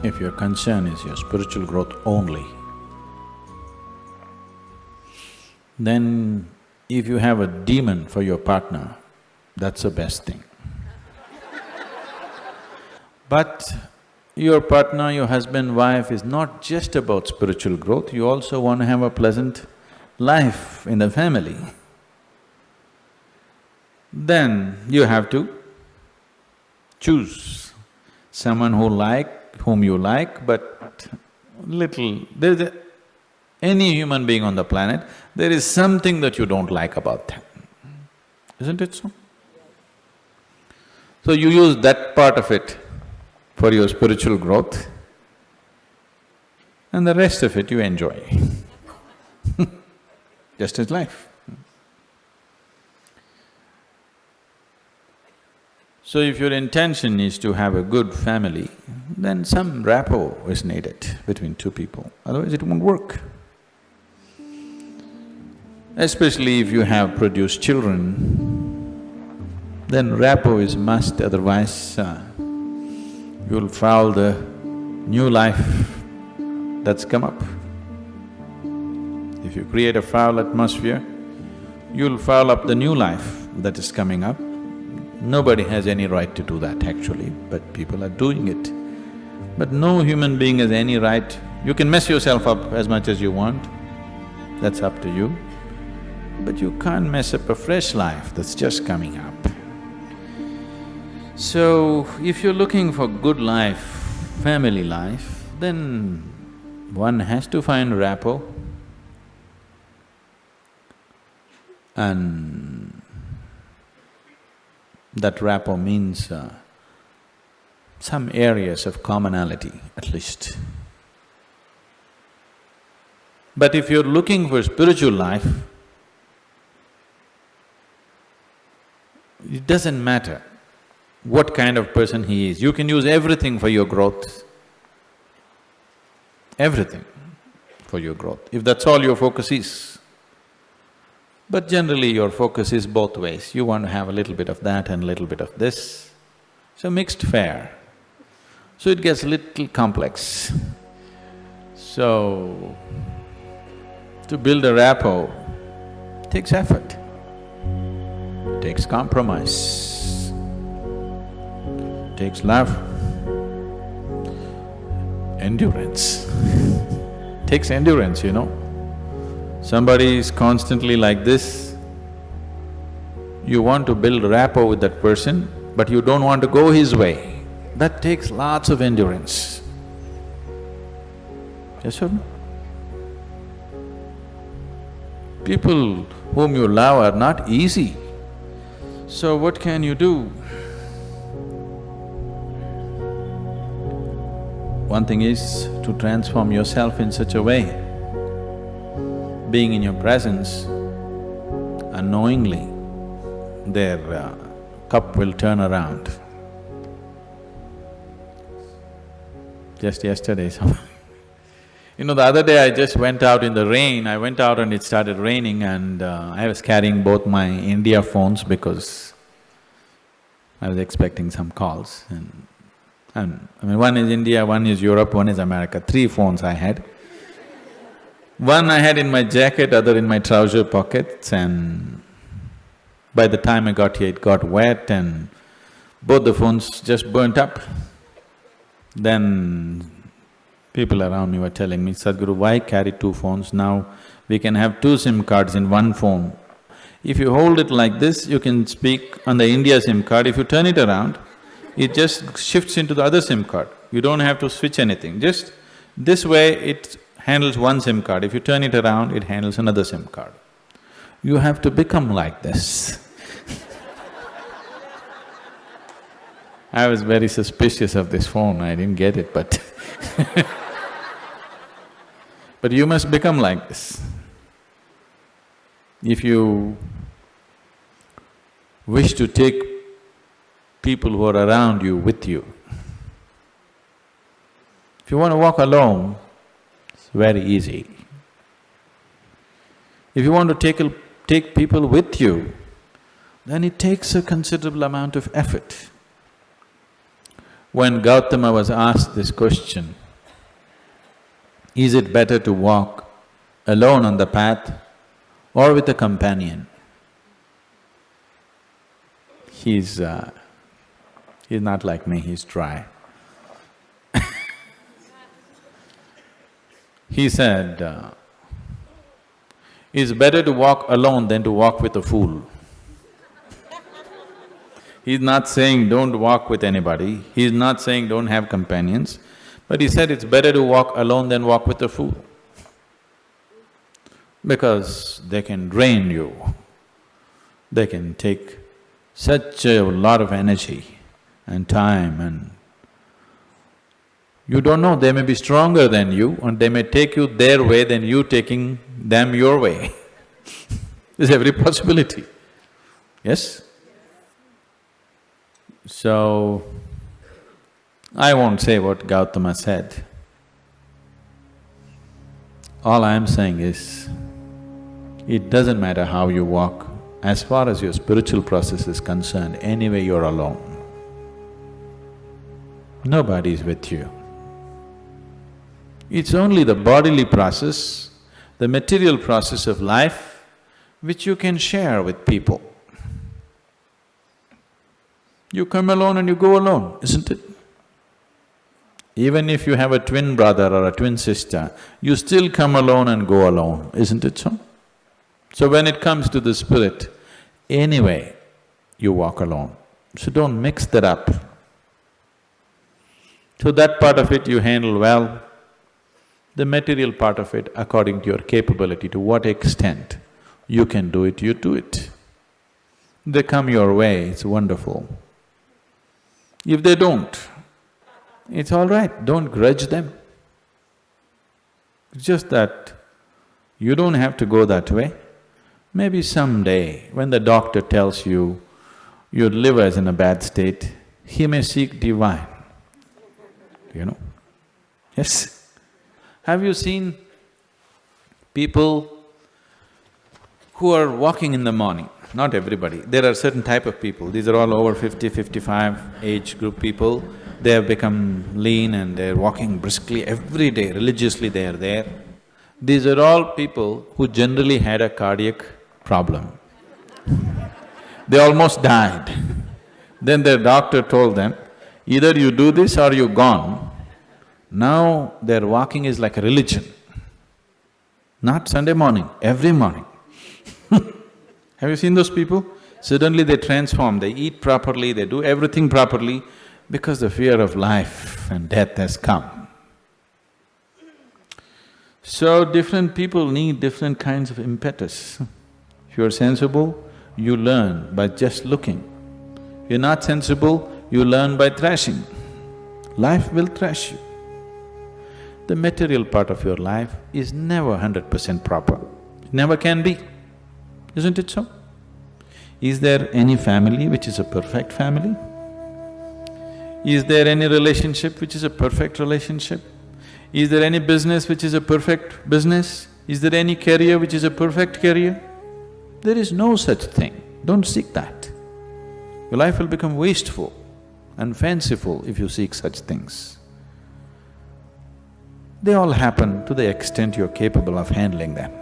If your concern is your spiritual growth only, then if you have a demon for your partner, that's the best thing. But your partner, your husband, wife is not just about spiritual growth, you also want to have a pleasant life in the family. Then you have to choose someone whom you like, but any human being on the planet, there is something that you don't like about them, isn't it so? So you use that part of it for your spiritual growth, and the rest of it you enjoy. Just as life. So if your intention is to have a good family, then some rapport is needed between two people, otherwise it won't work. Especially if you have produced children, then rapport is must, otherwise you'll foul the new life that's come up. If you create a foul atmosphere, you'll foul up the new life that is coming up. Nobody has any right to do that actually, but people are doing it. But no human being has any right… You can mess yourself up as much as you want, that's up to you. But you can't mess up a fresh life that's just coming up. So, if you're looking for good life, family life, then one has to find rapport. And that rapport means some areas of commonality at least. But if you're looking for spiritual life, it doesn't matter what kind of person he is, you can use everything for your growth, everything for your growth, if that's all your focus is. But generally your focus is both ways, you want to have a little bit of that and a little bit of this, so mixed fare. So it gets a little complex. So, to build a rapport takes effort, takes compromise, takes love, endurance. Takes endurance, you know. Somebody is constantly like this, you want to build rapport with that person, but you don't want to go his way. That takes lots of endurance. Yes or no? People whom you love are not easy. So what can you do? One thing is to transform yourself in such a way, being in your presence, unknowingly, their cup will turn around. Just yesterday, the other day I just went out in the rain, I went out and it started raining and I was carrying both my India phones because I was expecting some calls and one is India, one is Europe, one is America, 3 phones I had. One I had in my jacket, other in my trouser pockets, and by the time I got here it got wet and both the phones just burnt up. Then people around me were telling me, Sadhguru, why carry 2 phones? Now we can have 2 SIM cards in one phone. If you hold it like this, you can speak on the India SIM card. If you turn it around, it just shifts into the other SIM card. You don't have to switch anything, just this way it handles one SIM card. If you turn it around, it handles another SIM card. You have to become like this. I was very suspicious of this phone, I didn't get it, but but you must become like this. If you wish to take people who are around you with you, if you want to walk alone, it's very easy. If you want to take people with you, then it takes a considerable amount of effort. When Gautama was asked this question, is it better to walk alone on the path or with a companion? He's not like me, he's dry. He said, it's better to walk alone than to walk with a fool. He's not saying don't walk with anybody, he's not saying don't have companions, but he said it's better to walk alone than walk with a fool. Because they can drain you, they can take such a lot of energy and time, and you don't know, they may be stronger than you and they may take you their way than you taking them your way. There's every possibility, yes? So, I won't say what Gautama said. All I'm saying is, it doesn't matter how you walk, as far as your spiritual process is concerned, anyway you're alone. Nobody is with you. It's only the bodily process, the material process of life, which you can share with people. You come alone and you go alone, isn't it? Even if you have a twin brother or a twin sister, you still come alone and go alone, isn't it so? So when it comes to the spirit, anyway, you walk alone. So don't mix that up. So that part of it you handle well. The material part of it, according to your capability, to what extent you can do it, you do it. They come your way, it's wonderful. If they don't, it's all right, don't grudge them. It's just that you don't have to go that way. Maybe someday, when the doctor tells you your liver is in a bad state, he may seek divine, you know. Yes. Have you seen people who are walking in the morning? Not everybody, there are certain type of people, these are all over 50, 55 age group people. They have become lean and they're walking briskly every day, religiously they are there. These are all people who generally had a cardiac problem. They almost died. Then their doctor told them, either you do this or you're gone. Now their walking is like a religion. Not Sunday morning, every morning. Have you seen those people? Suddenly they transform, they eat properly, they do everything properly because the fear of life and death has come. So different people need different kinds of impetus. If you're sensible, you learn by just looking. If you're not sensible, you learn by thrashing. Life will thrash you. The material part of your life is never 100% proper, it never can be. Isn't it so? Is there any family which is a perfect family? Is there any relationship which is a perfect relationship? Is there any business which is a perfect business? Is there any career which is a perfect career? There is no such thing, don't seek that. Your life will become wasteful and fanciful if you seek such things. They all happen to the extent you're capable of handling them.